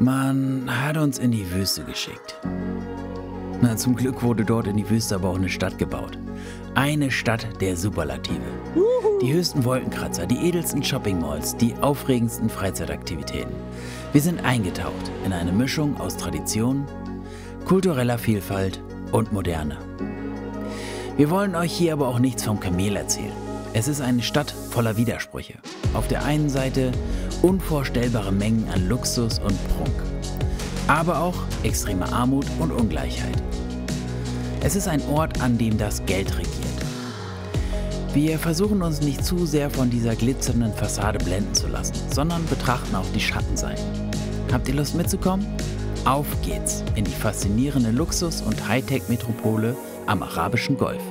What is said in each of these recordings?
Man hat uns in die Wüste geschickt. Na, zum Glück wurde dort in die Wüste aber auch eine Stadt gebaut. Eine Stadt der Superlative. Die höchsten Wolkenkratzer, die edelsten Shopping-Malls, die aufregendsten Freizeitaktivitäten. Wir sind eingetaucht in eine Mischung aus Tradition, kultureller Vielfalt und Moderne. Wir wollen euch hier aber auch nichts vom Kamel erzählen. Es ist eine Stadt voller Widersprüche. Auf der einen Seite unvorstellbare Mengen an Luxus und Prunk, aber auch extreme Armut und Ungleichheit. Es ist ein Ort, an dem das Geld regiert. Wir versuchen uns nicht zu sehr von dieser glitzernden Fassade blenden zu lassen, sondern betrachten auch die Schattenseiten. Habt ihr Lust mitzukommen? Auf geht's in die faszinierende Luxus- und Hightech-Metropole am Arabischen Golf.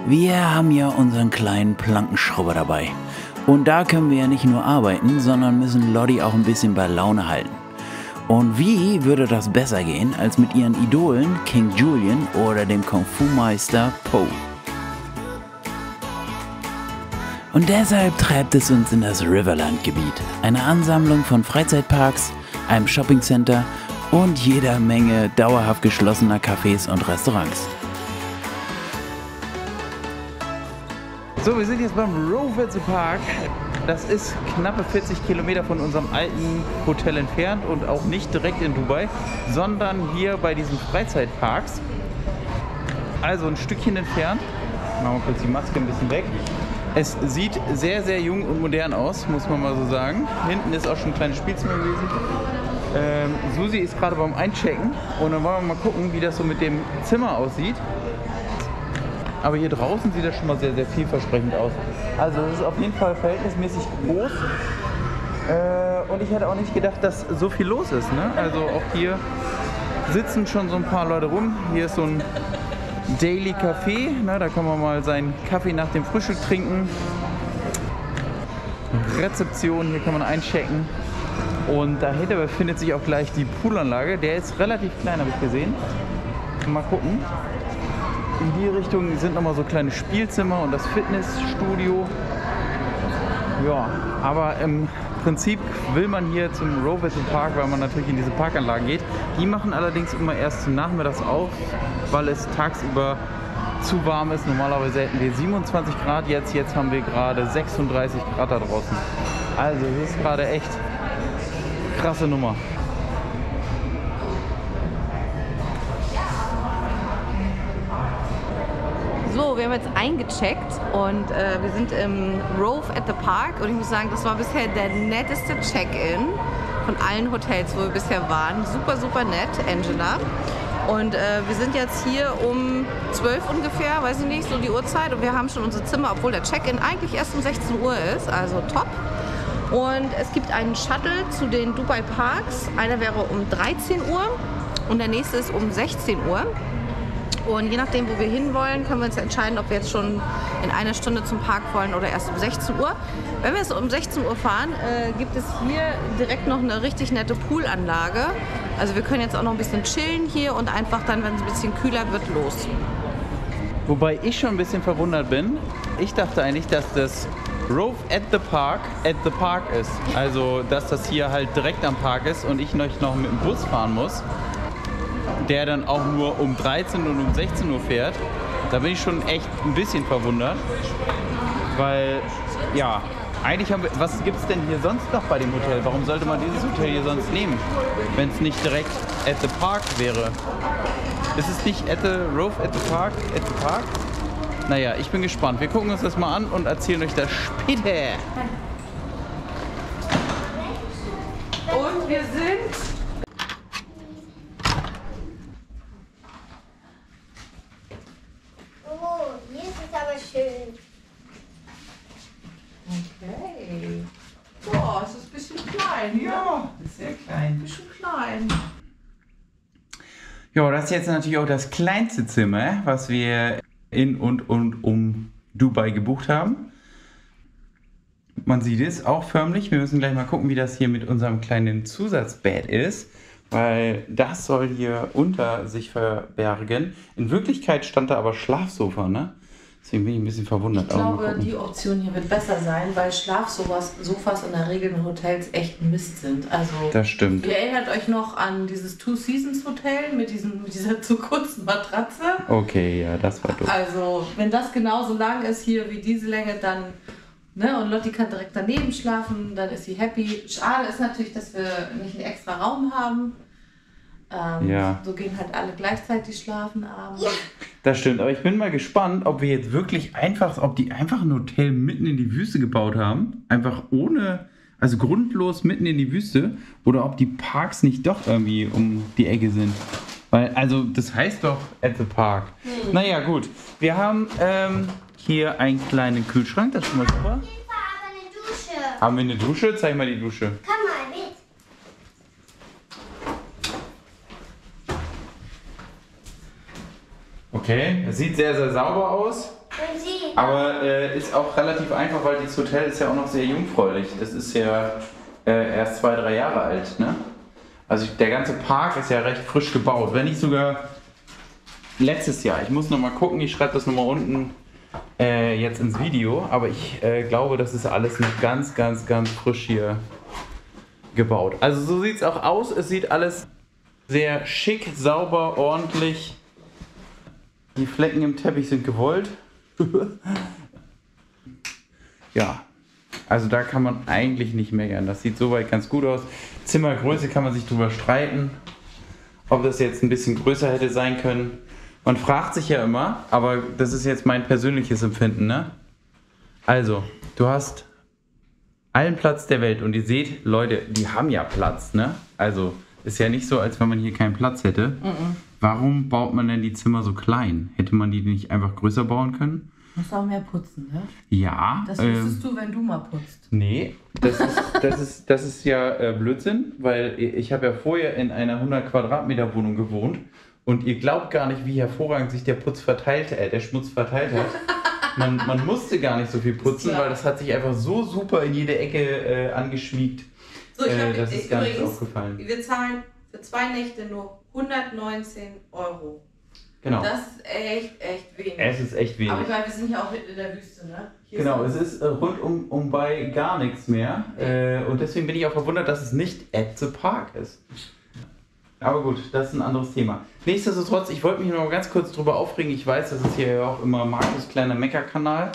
Wir haben ja unseren kleinen Plankenschrubber dabei. Und da können wir ja nicht nur arbeiten, sondern müssen Lottie auch ein bisschen bei Laune halten. Und wie würde das besser gehen, als mit ihren Idolen King Julian oder dem Kung-Fu-Meister Po? Und deshalb treibt es uns in das Riverland-Gebiet, eine Ansammlung von Freizeitparks, einem Shoppingcenter und jeder Menge dauerhaft geschlossener Cafés und Restaurants. So, wir sind jetzt beim Rove at the Park. Das ist knappe 40 Kilometer von unserem alten Hotel entfernt und auch nicht direkt in Dubai, sondern hier bei diesen Freizeitparks. Also ein Stückchen entfernt. Machen wir kurz die Maske ein bisschen weg. Es sieht sehr, sehr jung und modern aus, muss man mal so sagen. Hinten ist auch schon ein kleines Spielzimmer gewesen. Susi ist gerade beim Einchecken und dann wollen wir mal gucken, wie das so mit dem Zimmer aussieht. Aber hier draußen sieht das schon mal sehr, sehr vielversprechend aus. Also es ist auf jeden Fall verhältnismäßig groß. Und ich hätte auch nicht gedacht, dass so viel los ist. Ne? Also auch hier sitzen schon so ein paar Leute rum. Hier ist so ein Daily Café. Ne? Da kann man mal seinen Kaffee nach dem Frühstück trinken. Rezeption, hier kann man einchecken. Und dahinter befindet sich auch gleich die Poolanlage. Der ist relativ klein, habe ich gesehen. Mal gucken. In die Richtung sind nochmal so kleine Spielzimmer und das Fitnessstudio. Ja, aber im Prinzip will man hier zum Rove at the Park, weil man natürlich in diese Parkanlagen geht. Die machen allerdings immer erst nachmittags auf, weil es tagsüber zu warm ist. Normalerweise hätten wir 27 Grad, jetzt haben wir gerade 36 Grad da draußen. Also das ist gerade echt krasse Nummer. So, wir haben jetzt eingecheckt und wir sind im Rove at the Park und ich muss sagen, das war bisher der netteste Check-in von allen Hotels, wo wir bisher waren. Super, super nett, Angela. Und wir sind jetzt hier um 12 ungefähr, weiß ich nicht, so die Uhrzeit und wir haben schon unser Zimmer, obwohl der Check-in eigentlich erst um 16 Uhr ist, also top. Und es gibt einen Shuttle zu den Dubai Parks, einer wäre um 13 Uhr und der nächste ist um 16 Uhr. Und je nachdem, wo wir hinwollen, können wir uns entscheiden, ob wir jetzt schon in einer Stunde zum Park wollen oder erst um 16 Uhr. Wenn wir jetzt um 16 Uhr fahren, gibt es hier direkt noch eine richtig nette Poolanlage. Also wir können jetzt auch noch ein bisschen chillen hier und einfach dann, wenn es ein bisschen kühler wird, los. Wobei ich schon ein bisschen verwundert bin. Ich dachte eigentlich, dass das Rove at the Park ist. Also, dass das hier halt direkt am Park ist und ich noch mit dem Bus fahren muss, der dann auch nur um 13 und um 16 Uhr fährt. Da bin ich schon echt ein bisschen verwundert, weil, ja, eigentlich haben wir, was gibt es denn hier sonst noch bei dem Hotel? Warum sollte man dieses Hotel hier sonst nehmen, wenn es nicht direkt at the Park wäre? Ist es nicht at the Rove at the Park? Naja, ich bin gespannt. Wir gucken uns das mal an und erzählen euch das später. Und wir sind... Hier ist es aber schön. Okay. Boah, es ist ein bisschen klein. Ja, ist sehr klein. Ein bisschen klein. Ja, das ist jetzt natürlich auch das kleinste Zimmer, was wir in und um Dubai gebucht haben. Man sieht es auch förmlich. Wir müssen gleich mal gucken, wie das hier mit unserem kleinen Zusatzbett ist, weil das soll hier unter sich verbergen. In Wirklichkeit stand da aber Schlafsofa, ne? Deswegen bin ich ein bisschen verwundert. Ich glaube, die Option hier wird besser sein, weil Schlafsofas in der Regel in Hotels echt Mist sind. Also, das stimmt. Ihr erinnert euch noch an dieses Two Seasons Hotel mit dieser zu kurzen Matratze? Okay, ja, das war doof. Also, wenn das genauso lang ist hier wie diese Länge, dann, ne, und Lotti kann direkt daneben schlafen, dann ist sie happy. Schade ist natürlich, dass wir nicht einen extra Raum haben. Ja. So gehen halt alle gleichzeitig schlafen abends. Ja. Das stimmt, aber ich bin mal gespannt, ob die einfach ein Hotel mitten in die Wüste gebaut haben. Einfach also grundlos mitten in die Wüste. Oder ob die Parks nicht doch irgendwie um die Ecke sind. Weil, also das heißt doch at the Park. Naja, gut. Wir haben hier einen kleinen Kühlschrank, das ist schon mal super. Auf jeden Fall aber eine Dusche. Haben wir eine Dusche? Zeig mal die Dusche. Komm mal mit. Okay, es sieht sehr, sehr sauber aus. Aber ist auch relativ einfach, weil das Hotel ist ja auch noch sehr jungfräulich. Das ist ja erst 2-3 Jahre alt, ne? Also der ganze Park ist ja recht frisch gebaut. Wenn nicht sogar letztes Jahr. Ich muss nochmal gucken, ich schreibe das nochmal unten jetzt ins Video. Aber ich glaube, das ist alles noch ganz, ganz, ganz frisch hier gebaut. Also so sieht es auch aus. Es sieht alles sehr schick, sauber, ordentlich. Die Flecken im Teppich sind gewollt. Ja, also da kann man eigentlich nicht meckern. Das sieht soweit ganz gut aus. Zimmergröße kann man sich drüber streiten, ob das jetzt ein bisschen größer hätte sein können. Man fragt sich ja immer, aber das ist jetzt mein persönliches Empfinden, ne? Also, du hast allen Platz der Welt und ihr seht, Leute, die haben ja Platz, ne? Also, ist ja nicht so, als wenn man hier keinen Platz hätte. Warum baut man denn die Zimmer so klein? Hätte man die nicht einfach größer bauen können? Du musst auch mehr putzen, ne? Ja. Das wüsstest du, wenn du mal putzt. Nee, das ist ja Blödsinn, weil ich habe ja vorher in einer 100 Quadratmeter Wohnung gewohnt und ihr glaubt gar nicht, wie hervorragend sich der Schmutz verteilt hat. Man musste gar nicht so viel putzen, weil das hat sich einfach so super in jede Ecke angeschmiegt. So, das ist gar nicht aufgefallen. Wir zahlen für 2 Nächte nur 119 €. Genau. Das ist echt wenig. Es ist echt wenig. Aber ich meine, wir sind ja auch mitten in der Wüste, ne? Hier Genau, es ist rundum bei gar nichts mehr. Und deswegen bin ich auch verwundert, dass es nicht at the Park ist. Aber gut, das ist ein anderes Thema. Nichtsdestotrotz, ich wollte mich noch mal ganz kurz drüber aufregen. Ich weiß, das ist hier ja auch immer Markus' kleiner Meckerkanal.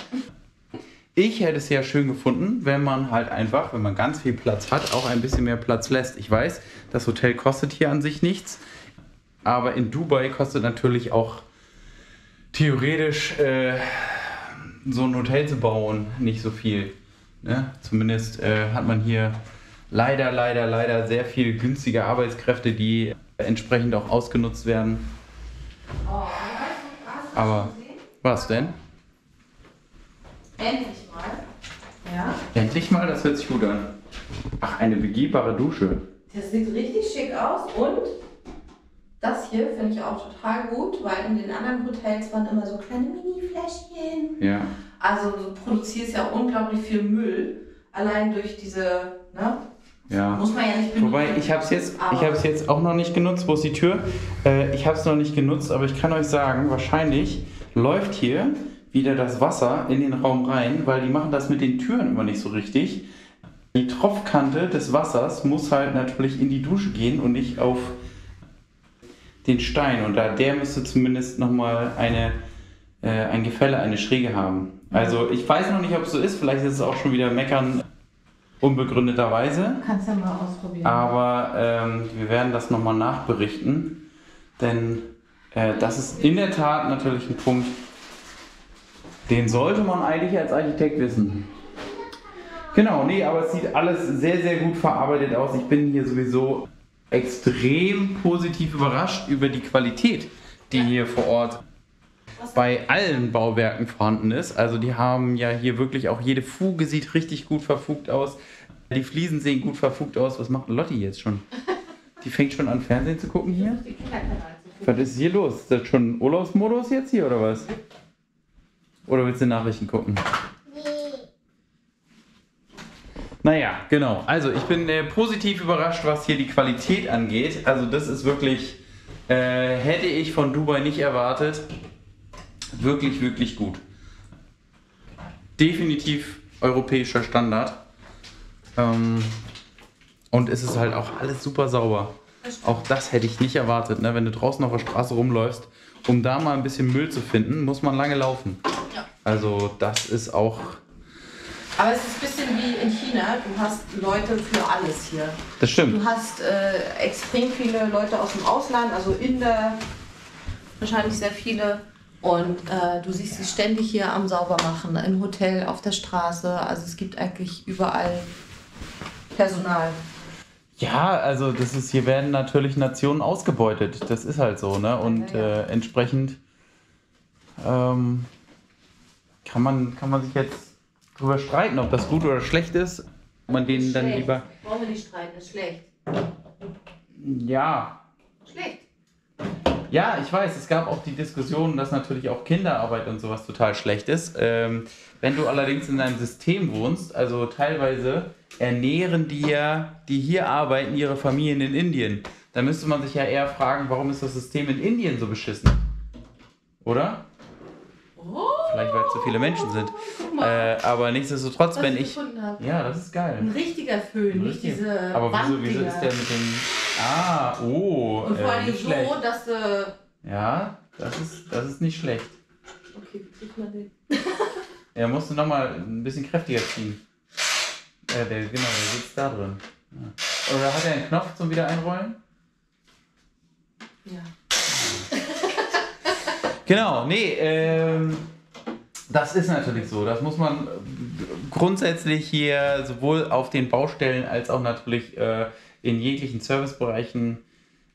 Ich hätte es ja schön gefunden, wenn man halt einfach, wenn man ganz viel Platz hat, auch ein bisschen mehr Platz lässt. Ich weiß, das Hotel kostet hier an sich nichts. Aber in Dubai kostet natürlich auch theoretisch so ein Hotel zu bauen nicht so viel. Ne? Zumindest hat man hier leider sehr viel günstige Arbeitskräfte, die entsprechend auch ausgenutzt werden. Oh, aber was denn? Endlich mal. Ja? Endlich mal? Das hört sich gut an. Ach, eine begehbare Dusche. Das sieht richtig schick aus und das hier finde ich auch total gut, weil in den anderen Hotels waren immer so kleine Mini-Fläschchen. Ja. Also du produzierst ja unglaublich viel Müll, allein durch diese, ne? Ja. Muss man ja nicht benutzen. Wobei, ich habe es jetzt auch noch nicht genutzt. Wo ist die Tür? Ich habe es noch nicht genutzt, aber ich kann euch sagen, wahrscheinlich läuft hier wieder das Wasser in den Raum rein, weil die machen das mit den Türen immer nicht so richtig. Die Tropfkante des Wassers muss halt natürlich in die Dusche gehen und nicht auf den Stein. Und der müsste zumindest nochmal ein Gefälle, eine Schräge haben. Also ich weiß noch nicht, ob es so ist. Vielleicht ist es auch schon wieder Meckern unbegründeterweise. Kannst ja mal ausprobieren. Aber wir werden das nochmal nachberichten. Denn das ist in der Tat natürlich ein Punkt, den sollte man eigentlich als Architekt wissen. Genau, nee, aber es sieht alles sehr gut verarbeitet aus. Ich bin hier sowieso extrem positiv überrascht über die Qualität, die hier vor Ort bei allen Bauwerken vorhanden ist. Also die haben ja hier wirklich auch, jede Fuge sieht richtig gut verfugt aus. Die Fliesen sehen gut verfugt aus. Was macht Lotti jetzt schon? Die fängt schon an Fernsehen zu gucken hier? Was ist hier los? Ist das schon Urlaubsmodus jetzt hier oder was? Oder willst du Nachrichten gucken? Naja, genau. Also ich bin positiv überrascht, was hier die Qualität angeht. Also das ist wirklich, hätte ich von Dubai nicht erwartet. Wirklich gut. definitiv europäischer Standard. Und es ist halt auch alles super sauber. Auch das hätte ich nicht erwartet, ne? Wenn du draußen auf der Straße rumläufst, um da mal ein bisschen Müll zu finden, muss man lange laufen. Ja. Also das ist auch... Aber es ist ein bisschen wie in China. Du hast Leute für alles hier. Das stimmt. Du hast extrem viele Leute aus dem Ausland, also Inder, wahrscheinlich sehr viele. Und du siehst sie ständig hier am Saubermachen, im Hotel, auf der Straße. Also es gibt eigentlich überall Personal. Ja, also das ist, hier werden natürlich Nationen ausgebeutet. Das ist halt so, ne? Und entsprechend kann man sich jetzt drüber streiten, ob das gut oder schlecht ist. Ob man denen dann lieber... Wollen wir nicht streiten, das ist schlecht. Ja. Schlecht. Ja, ich weiß, es gab auch die Diskussion, dass natürlich auch Kinderarbeit und sowas total schlecht ist. Wenn du allerdings in einem System wohnst, also teilweise ernähren die hier arbeiten, ihre Familien in Indien. Da müsste man sich ja eher fragen, warum ist das System in Indien so beschissen? Oder? Oh, Vielleicht, weil es so viele Menschen sind. Aber nichtsdestotrotz, wenn ich... Ja, das ist geil. Ein richtiger Föhn, nicht diese Aber wieso ist der mit dem... Und vor allem nicht so, schlecht. dass du... Ja, das ist nicht schlecht. Okay, wie kriegt man den? Er musste nochmal ein bisschen kräftiger ziehen. Der sitzt da drin. Ja. Oder hat er einen Knopf zum wieder einrollen? Ja. Genau, das ist natürlich so. Das muss man grundsätzlich hier sowohl auf den Baustellen als auch natürlich in jeglichen Servicebereichen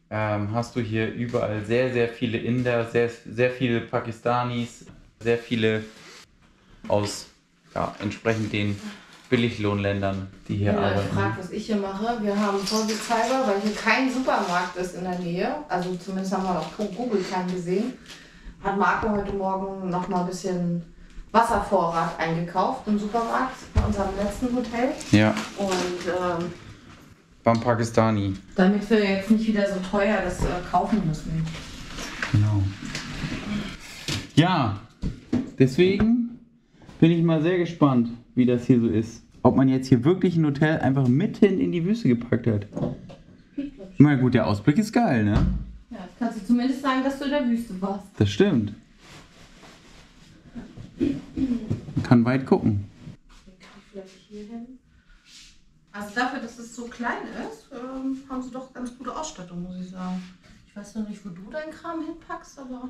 hast du hier überall sehr, sehr viele Inder, sehr, sehr viele Pakistanis, sehr viele aus entsprechend den Billiglohnländern, die hier arbeiten. Fragt, was ich hier mache. Wir haben vorsichtshalber, weil hier kein Supermarkt ist in der Nähe, also zumindest haben wir auf Google keinen gesehen, hat Marco heute Morgen noch mal ein bisschen Wasservorrat eingekauft im Supermarkt bei unserem letzten Hotel. Ja. Und beim Pakistani. damit wir jetzt nicht wieder so teuer das kaufen müssen. Genau. Ja, deswegen bin ich mal sehr gespannt, wie das hier so ist. Ob man jetzt hier wirklich ein Hotel einfach mitten in die Wüste gepackt hat. Na gut, der Ausblick ist geil, ne? Ja, jetzt kannst du zumindest sagen, dass du in der Wüste warst. Das stimmt. Man kann weit gucken. Vielleicht hier hin. Also dafür, dass es so klein ist, haben sie doch ganz gute Ausstattung, muss ich sagen. Ich weiß noch nicht, wo du deinen Kram hinpackst, aber...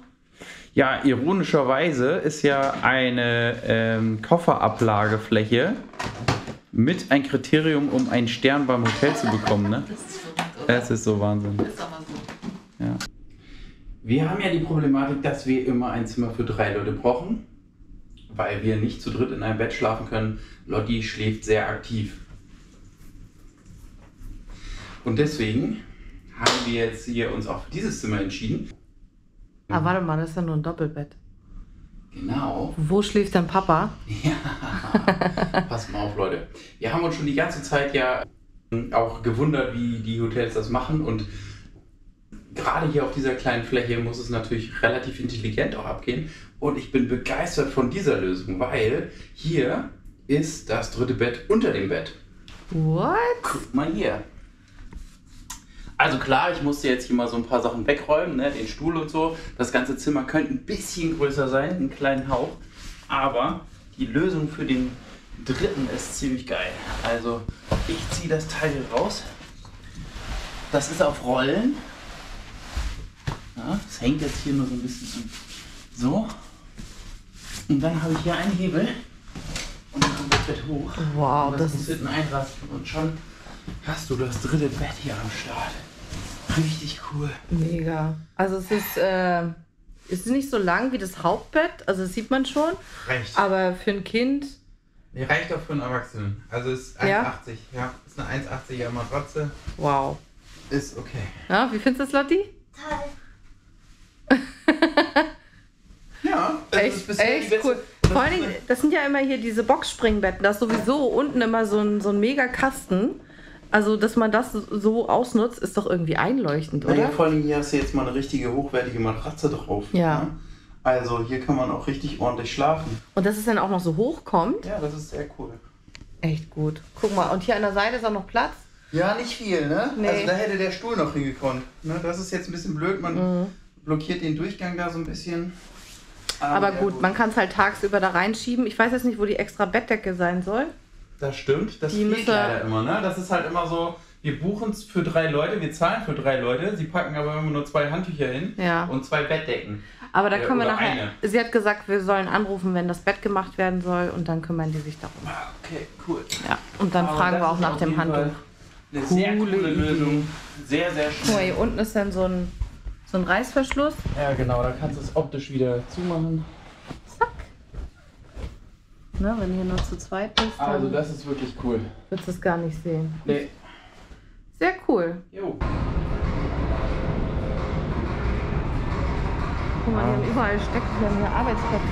Ja, ironischerweise ist ja eine Kofferablagefläche mit ein Kriterium, um einen Stern beim Hotel zu bekommen, ne? Das ist verrückt, oder? Es ist so Wahnsinn. Ist aber so. Ja. Wir haben ja die Problematik, dass wir immer ein Zimmer für 3 Leute brauchen, weil wir nicht zu dritt in einem Bett schlafen können. Lotti schläft sehr aktiv. Und deswegen haben wir jetzt hier uns auch für dieses Zimmer entschieden. Ah, warte mal, das ist ja nur ein Doppelbett. Genau. Wo schläft dein Papa? Ja, passt mal auf, Leute. Wir haben uns schon die ganze Zeit ja auch gewundert, wie die Hotels das machen. Und gerade hier auf dieser kleinen Fläche muss es natürlich relativ intelligent auch abgehen. Und ich bin begeistert von dieser Lösung, weil hier ist das dritte Bett unter dem Bett. What? Guck mal hier. Also klar, ich musste jetzt hier mal so ein paar Sachen wegräumen, ne, den Stuhl und so. Das ganze Zimmer könnte ein bisschen größer sein, einen kleinen Hauch. Aber die Lösung für den dritten ist ziemlich geil. Also ich ziehe das Teil hier raus. Das ist auf Rollen. Ja, das hängt jetzt hier nur so ein bisschen so. Und dann habe ich hier einen Hebel. Und dann kommt das Bett hoch. Wow, und das muss hinten einrasten. Und schon hast du das dritte Bett hier am Start. Richtig cool. Mega. Also es ist nicht so lang wie das Hauptbett, also das sieht man schon. Reicht. Aber für ein Kind... Nee, reicht auch für einen Erwachsenen. Also ist 1,80. Ja, ist eine 1,80er Matratze. Wow. Ist okay. Ja, wie findest du das, Lotti? Toll. Ja, Echt cool. Vor allen Dingen, das sind ja immer hier diese Boxspringbetten. Da ist sowieso unten immer so ein mega Kasten. Also, dass man das so ausnutzt, ist doch irgendwie einleuchtend, oder? Ja, vor allem hier hast du jetzt mal eine richtige hochwertige Matratze drauf. Ja. Ne? Also hier kann man auch richtig ordentlich schlafen. Und dass es dann auch noch so hoch kommt? Ja, das ist sehr cool. Echt gut. Guck mal, und hier an der Seite ist auch noch Platz. Ja, nicht viel, ne? Nee. Also da hätte der Stuhl noch hingekommen. Ne? Das ist jetzt ein bisschen blöd, man blockiert den Durchgang da so ein bisschen. Aber gut, man kann es halt tagsüber da reinschieben. Ich weiß jetzt nicht, wo die extra Bettdecke sein soll. Das stimmt, das fehlt leider immer, ne? Das ist halt immer so, wir buchen es für 3 Leute, wir zahlen für 3 Leute, sie packen aber immer nur 2 Handtücher hin und 2 Bettdecken. Aber da können wir nachher, sie hat gesagt, wir sollen anrufen, wenn das Bett gemacht werden soll und dann kümmern die sich darum. Ah, okay, cool. Ja, und dann fragen wir auch nach dem Handtuch. Eine sehr coole Lösung, sehr, sehr schön. Guck mal, hier unten ist dann so ein Reißverschluss. Ja genau, da kannst du es optisch wieder zumachen. Zack. Ne, wenn hier nur zu zweit bist, dann Also das ist wirklich cool. würdest du es gar nicht sehen. Nee. Sehr cool. Jo. Guck mal, hier haben überall Steckdosen, hier Arbeitsplätze.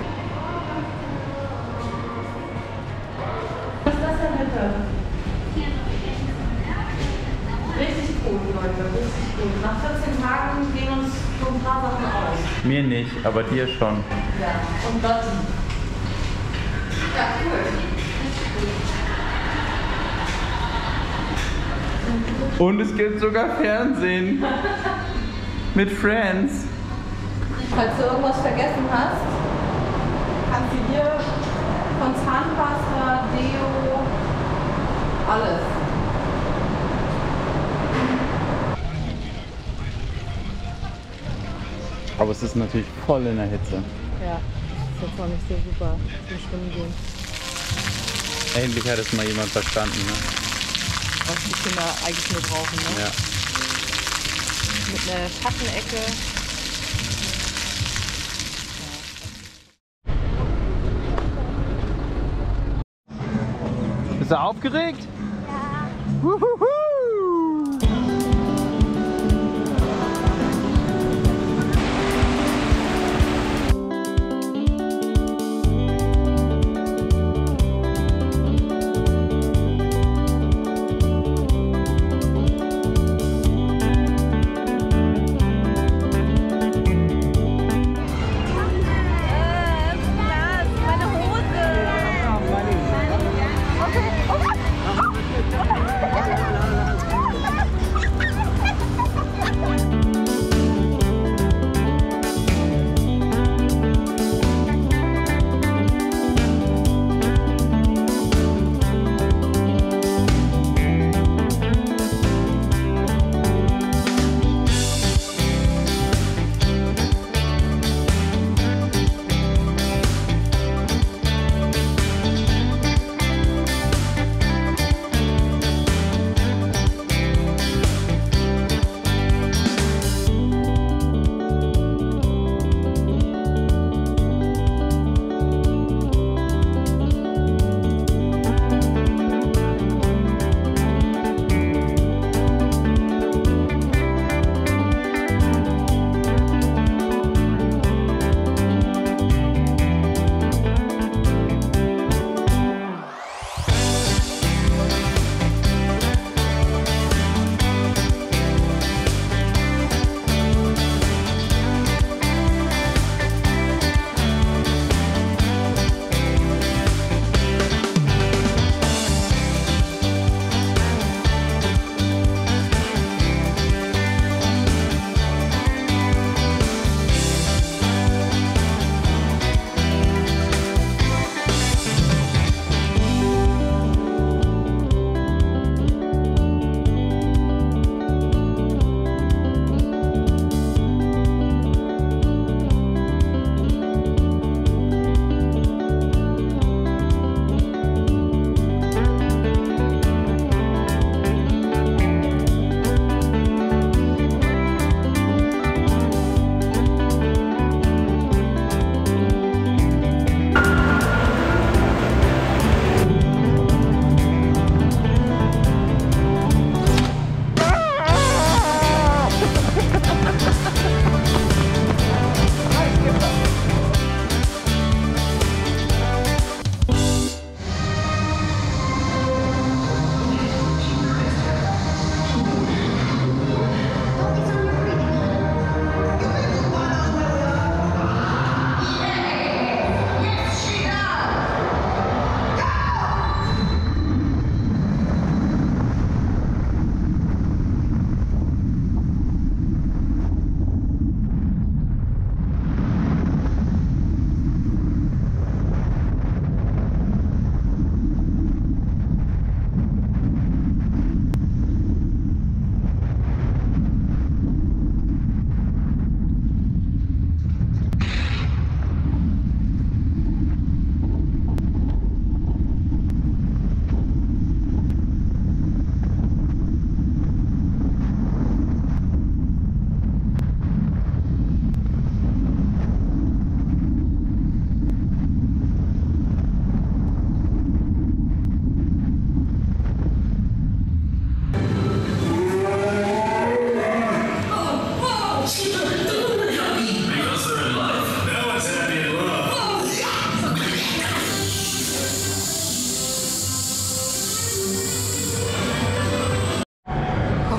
Was ist das denn bitte? Richtig cool, Leute, richtig gut. Nach 14 Tagen gehen uns so ein paar Sachen aus. Mir nicht, aber dir schon. Ja, und Lotti. Ja, cool. Richtig gut. Und es gibt sogar Fernsehen. Mit Friends. Falls du irgendwas vergessen hast, kannst du hier von Zahnpasta, Deo, alles. Aber es ist natürlich voll in der Hitze. Ja, ist jetzt auch nicht so super zum Schwimmen gehen. Endlich hat es mal jemand verstanden, ne? Was die Kinder eigentlich nur brauchen, ne? Ja. Mit einer Schattenecke. Bist du aufgeregt? Ja. Wuhuhu!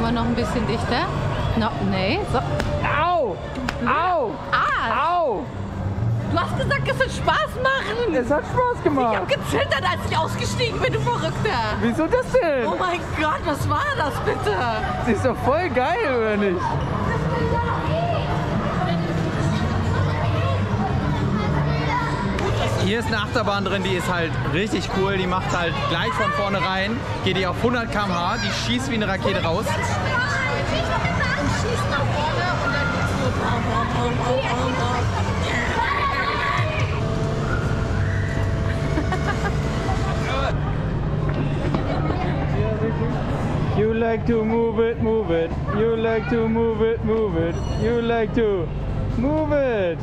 wir noch ein bisschen dichter. No, nee, so. Au! Au! Au! Du hast gesagt, es wird Spaß machen. Es hat Spaß gemacht. Ich hab gezittert, als ich ausgestiegen bin, du Verrückter. Wieso das denn? Oh mein Gott, was war das bitte? Das ist doch voll geil, oder nicht? Hier ist eine Achterbahn drin, die ist halt richtig cool. Die macht halt gleich von vorne rein, geht die auf 100 km/h, die schießt wie eine Rakete raus. Und schießt nach vorne und dann geht's so. You like to move it, move it. You like to move it, move it. You like to move it.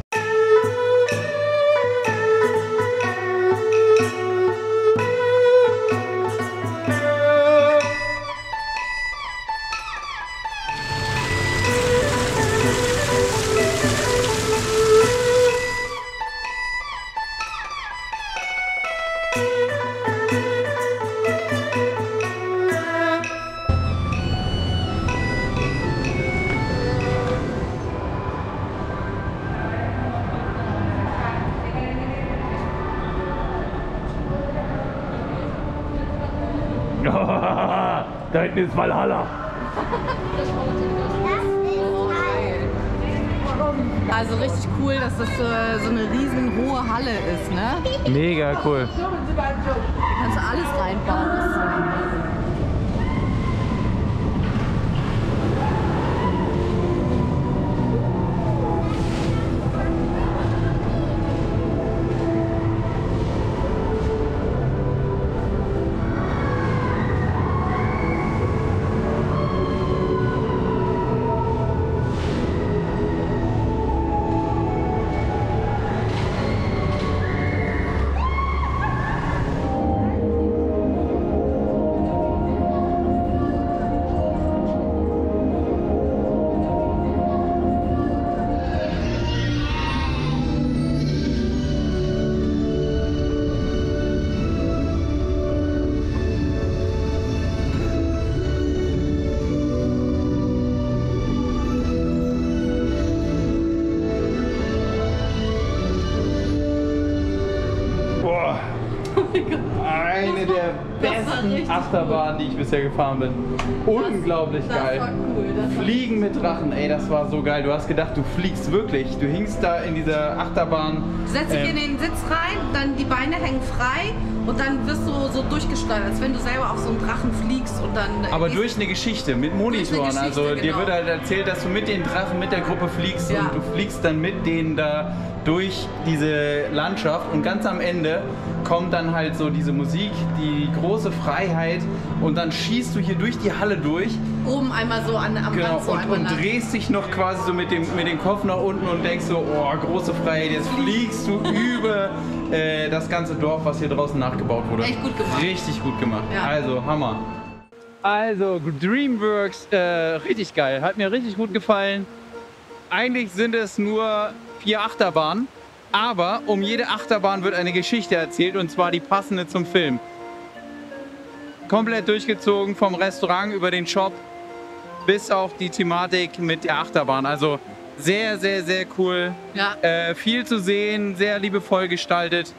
Da hinten ist Valhalla. Also richtig cool, dass das so eine riesen hohe Halle ist, ne? Mega cool. Hier kannst du alles reinbauen. Eine der besten Achterbahnen, die ich bisher gefahren bin. Unglaublich geil. Das war cool. Fliegen mit Drachen, ey, das war so geil. Du hast gedacht, du fliegst wirklich. Du hingst da in dieser Achterbahn. Du setzt dich in den Sitz rein, dann die Beine hängen frei und dann wirst du so durchgeschleudert, als wenn du selber auf so einen Drachen fliegst und dann... Aber durch eine Geschichte, mit Monitoren. Also dir wird halt erzählt, dass du mit den Drachen, mit der Gruppe fliegst und du fliegst dann mit denen da durch diese Landschaft und ganz am Ende kommt dann halt so diese Musik, die große Freiheit und dann schießt du hier durch die Halle durch. Oben einmal so am Rand so und drehst dich noch quasi so mit dem Kopf nach unten und denkst so, oh, große Freiheit, jetzt fliegst du über das ganze Dorf, was hier draußen nachgebaut wurde. Echt gut gemacht. Richtig gut gemacht. Ja. Also, Hammer. Also, DreamWorks, richtig geil. Hat mir richtig gut gefallen. Eigentlich sind es nur 4 Achterbahnen, aber um jede Achterbahn wird eine Geschichte erzählt und zwar die passende zum Film. Komplett durchgezogen vom Restaurant über den Shop bis auf die Thematik mit der Achterbahn. Also sehr, sehr, sehr cool. Ja. Viel zu sehen, sehr liebevoll gestaltet.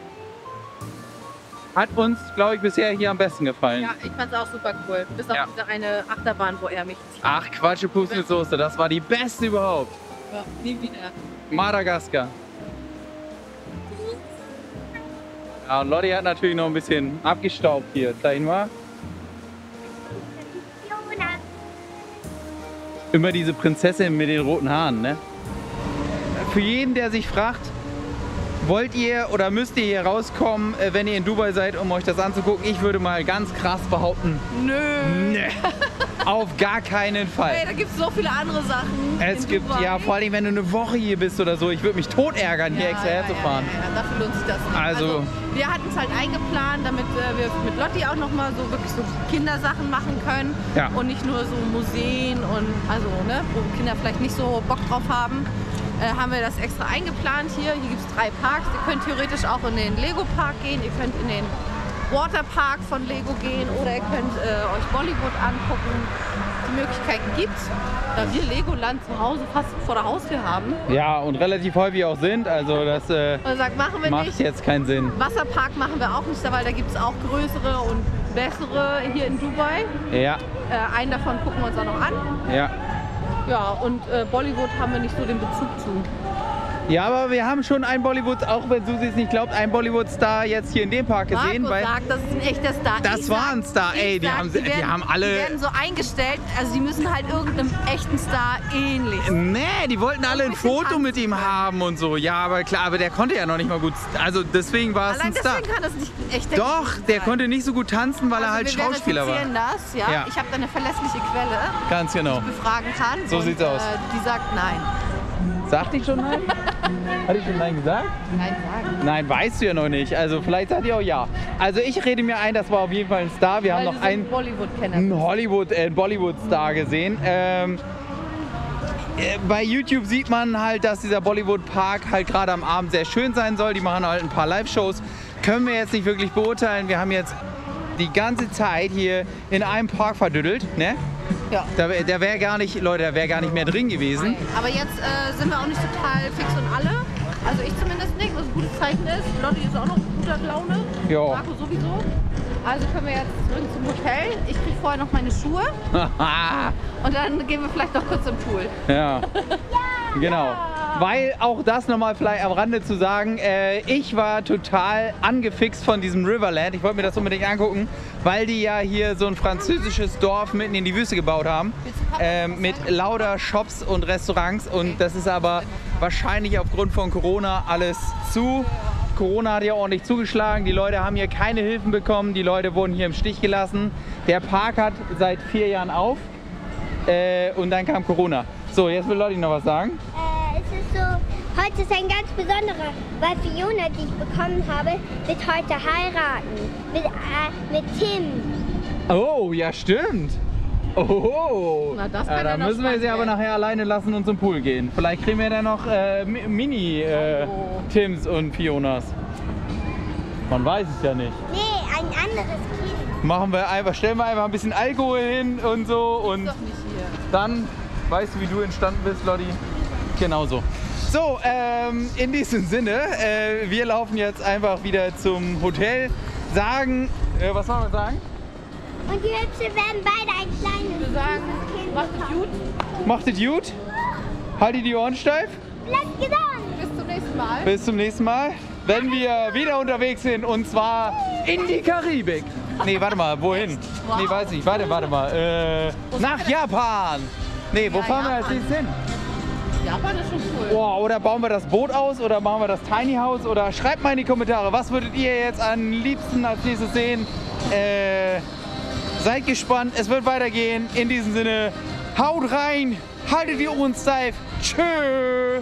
Hat uns, glaube ich, bisher hier am besten gefallen. Ja, ich fand es auch super cool. Bis auf diese eine Achterbahn, wo er mich zieht. Ach, Quatsch, Pups mit Soße. Das war die beste überhaupt. Ja, nie wieder. Madagaskar. Ja, und Lotti hat natürlich noch ein bisschen abgestaubt hier. Zeig mal. Immer diese Prinzessin mit den roten Haaren, ne? Für jeden, der sich fragt, wollt ihr oder müsst ihr hier rauskommen, wenn ihr in Dubai seid, um euch das anzugucken? Ich würde mal ganz krass behaupten, nö. Nee. Auf gar keinen Fall. Hey, da gibt es so viele andere Sachen. Es gibt, ja, vor allem, wenn du eine Woche hier bist oder so, ich würde mich tot ärgern, hier extra herzufahren. Ja, dafür lohnt sich das nicht. Also wir hatten es halt eingeplant, damit wir mit Lotti auch nochmal so wirklich so Kindersachen machen können. Ja. Und nicht nur so Museen und also, ne, wo Kinder vielleicht nicht so Bock drauf haben. Haben wir das extra eingeplant hier. Hier gibt es 3 Parks. Ihr könnt theoretisch auch in den Lego-Park gehen. Ihr könnt in den Waterpark von Lego gehen oder ihr könnt euch Bollywood angucken. Möglichkeiten gibt, da wir Legoland zu Hause fast vor der Haustür haben. Ja, und relativ häufig auch sind, also das macht nicht. Jetzt keinen Sinn. Wasserpark machen wir auch nicht, weil da gibt es auch größere und bessere hier in Dubai. Ja. Einen davon gucken wir uns auch noch an. Ja. Ja, und Bollywood haben wir nicht so den Bezug zu. Ja, aber wir haben schon einen Bollywood, auch wenn Susi es nicht glaubt, einen Bollywood-Star jetzt hier in dem Park gesehen. Marco sagt, das ist ein echter Star. Das war ein Star, ey, die haben alle... Die werden so eingestellt, also die müssen halt irgendeinem echten Star ähnlich sein. Nee, die wollten alle ein Foto mit ihm haben und so. Ja, aber klar, aber der konnte ja noch nicht mal gut, also deswegen war es ein Star. Deswegen kann das nicht ein echter Doch, der konnte nicht so gut tanzen, weil er halt Schauspieler war. Das, ja. Ich habe da eine verlässliche Quelle, ganz genau, die ich befragen kann. So sieht's aus. Die sagt nein. Sagt die schon nein? Hat die schon nein gesagt? Nein sagen. Nein, weißt du ja noch nicht. Also vielleicht sagt ihr auch ja. Also ich rede mir ein, das war auf jeden Fall ein Star. Wir haben noch einen Bollywood-Star gesehen. Bei YouTube sieht man halt, dass dieser Bollywood-Park halt gerade am Abend sehr schön sein soll. Die machen halt ein paar Live-Shows. Können wir jetzt nicht wirklich beurteilen. Wir haben jetzt die ganze Zeit hier in einem Park verdüttelt, ne? Ja. Der wäre gar nicht, Leute, der wäre gar nicht mehr drin gewesen. Nein. Aber jetzt sind wir auch nicht total fix und alle. Also ich zumindest nicht, was ein gutes Zeichen ist. Lotti ist auch noch guter Laune. Ja. Marco sowieso. Also können wir jetzt zurück zum Hotel. Ich kriege vorher noch meine Schuhe. Und dann gehen wir vielleicht noch kurz im Pool. Ja. Genau. Weil auch das nochmal vielleicht am Rande zu sagen, ich war total angefixt von diesem Riverland. Ich wollte mir das unbedingt angucken, weil die ja hier so ein französisches Dorf mitten in die Wüste gebaut haben. Mit lauter Shops und Restaurants. Und das ist aber wahrscheinlich aufgrund von Corona alles zu. Corona hat ja ordentlich zugeschlagen. Die Leute haben hier keine Hilfen bekommen. Die Leute wurden hier im Stich gelassen. Der Park hat seit 4 Jahren auf. Und dann kam Corona. So, jetzt will Lotti noch was sagen. Es ist so, heute ist ein ganz besonderer, weil Fiona, die ich bekommen habe, wird heute heiraten. Mit Tim. Oh, ja stimmt. Oh, na, das kann da müssen wir sie aber nachher alleine lassen und zum Pool gehen. Vielleicht kriegen wir dann noch Mini-Tims und Fionas. Man weiß es ja nicht. Nee, ein anderes Kind. Machen wir einfach, stellen wir einfach ein bisschen Alkohol hin und so und Doch nicht hier. dann weißt du, wie du entstanden bist, Lotti. Genauso. So, in diesem Sinne, wir laufen jetzt einfach wieder zum Hotel. Sagen, was sollen wir sagen? Und die Hübsche werden beide ein kleines Wir sagen, Kind macht es gut. Macht es gut. Haltet die Ohren steif. Bleibt gesund. Bis zum nächsten Mal. Bis zum nächsten Mal, wenn wir wieder unterwegs sind und zwar in die Karibik. Nee, warte mal, wohin? Wow. Nee, weiß nicht, warte mal. Nach Japan. Nee, wo fahren wir als nächstes hin? Japan ist schon cool. Oh, oder bauen wir das Boot aus oder machen wir das Tiny House oder schreibt mal in die Kommentare, was würdet ihr jetzt am liebsten als nächstes sehen? Seid gespannt, es wird weitergehen. In diesem Sinne, haut rein, haltet die Ohren steif. Tschö.